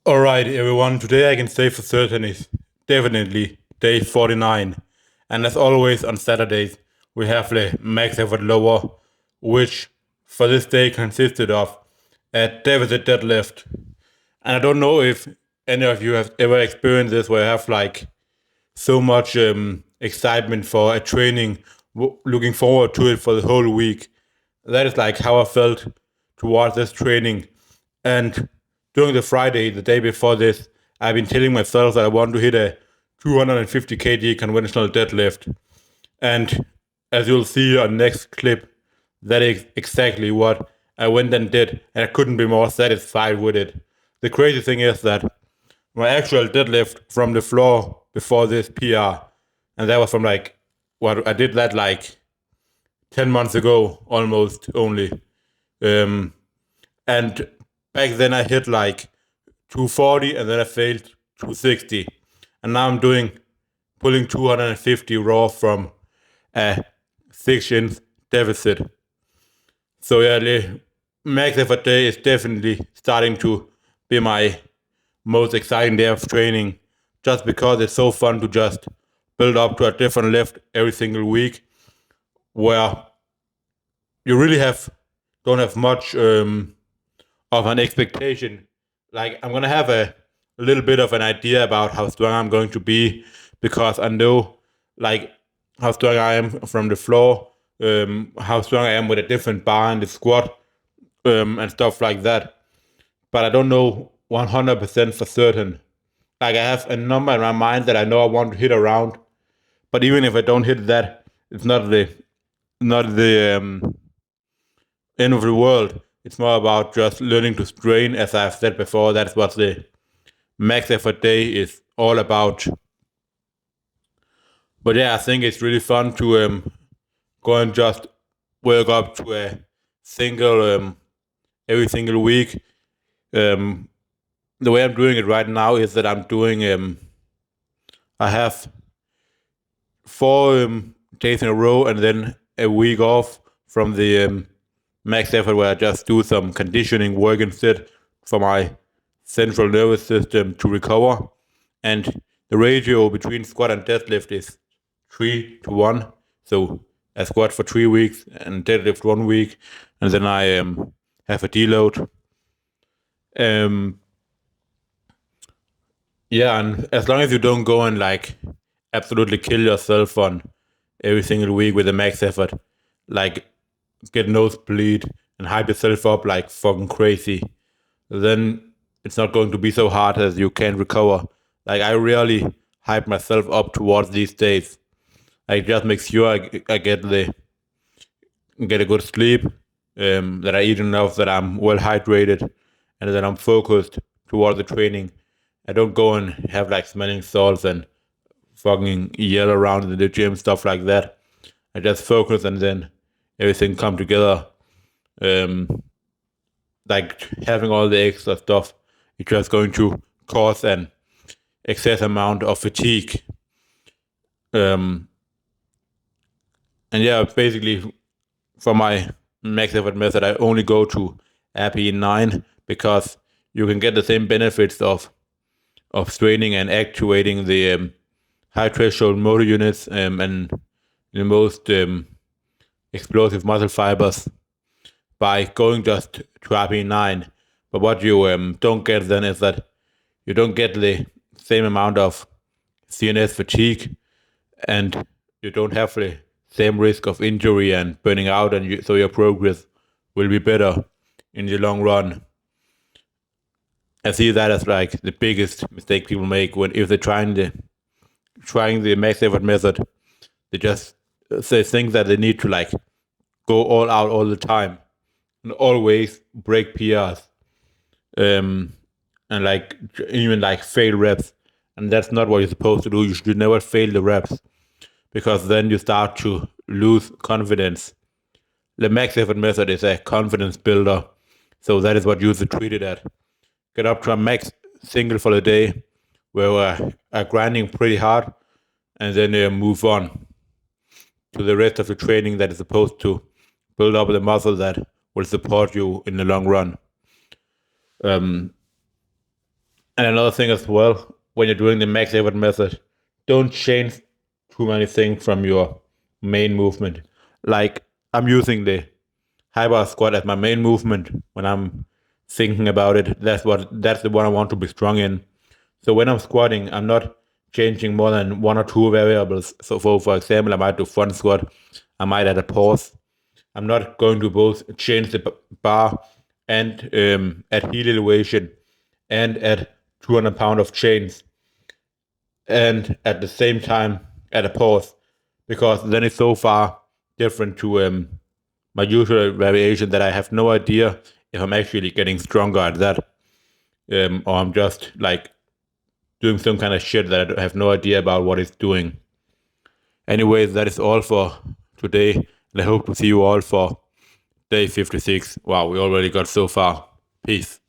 Alright, everyone, today I can say for certain is definitely day 49. And as always on Saturdays, we have the max effort lower, which for this day consisted of a deficit deadlift. And I don't know if any of you have ever experienced this where you have like so much excitement for a training, looking forward to it for the whole week. That is like how I felt towards this training. And during the Friday, the day before this, I've been telling myself that I want to hit a 250 kg conventional deadlift. And as you'll see on next clip, that is exactly what I went and did, and I couldn't be more satisfied with it. The crazy thing is that my actual deadlift from the floor before this PR, and that was from like what I did that like 10 months ago almost only. Um, and back then I hit like 240 and then I failed 260. And now I'm pulling 250 raw from a 6 inch deficit. So yeah, the max effort day is definitely starting to be my most exciting day of training, just because it's so fun to just build up to a different lift every single week, where you really don't have much of an expectation. Like I'm gonna have a little bit of an idea about how strong I'm going to be, because I know like how strong I am from the floor, how strong I am with a different bar in the squat, and stuff like that. But I don't know 100% for certain. Like I have a number in my mind that I know I want to hit around, but even if I don't hit that, it's not the end of the world. It's more about just learning to strain, as I've said before. That's what the max effort day is all about. But yeah, I think it's really fun to go and just work up to a single every single week. Um, the way I'm doing it right now is that I have 4 days in a row and then a week off from the max effort, where I just do some conditioning work instead for my central nervous system to recover. And the ratio between squat and deadlift is 3 to 1. So I squat for 3 weeks and deadlift 1 week, and then I have a deload. Um, yeah, and as long as you don't go and like absolutely kill yourself on every single week with a max effort, like get nosebleed and hype yourself up like fucking crazy, then it's not going to be so hard as you can recover. Like I really hype myself up towards these days. I just make sure I get a good sleep, that I eat enough, that I'm well hydrated, and that I'm focused towards the training. I don't go and have like smelling salts and fucking yell around in the gym, stuff like that. I just focus and then everything come together. Um, like having all the extra stuff, it's just going to cause an excess amount of fatigue. Um, and yeah, basically for my max effort method, I only go to RP9 because you can get the same benefits of straining and actuating the high threshold motor units, and the most explosive muscle fibers by going just to RP9. But what you don't get then is that you don't get the same amount of CNS fatigue, and you don't have the same risk of injury and burning out, and so your progress will be better in the long run. I see that as like the biggest mistake people make when if they're trying the max effort method. They just say think that they need to like go all out all the time and always break PRs, um, and like even like fail reps, and that's not what you're supposed to do. You should never fail the reps, because then you start to lose confidence. The max effort method is a confidence builder, so that is what you should treat it at. Get up to a max single for the day, where we're grinding pretty hard, and then move on to the rest of the training that is supposed to build up the muscle that will support you in the long run. Um, And another thing as well, when you're doing the max effort method, don't change too many things from your main movement. Like I'm using the high bar squat as my main movement when I'm thinking about it. That's the one I want to be strong in. So when I'm squatting, I'm not changing more than one or two variables. So for example, I might do front squat, I might add a pause. I'm not going to both change the bar and at heel elevation and at 200 pound of chains and at the same time at a pause, because then it's so far different to my usual variation that I have no idea if I'm actually getting stronger at that, or I'm just like doing some kind of shit that I have no idea about what it's doing. Anyways, that is all for today, and I hope to see you all for day 56. Wow, we already got so far. Peace.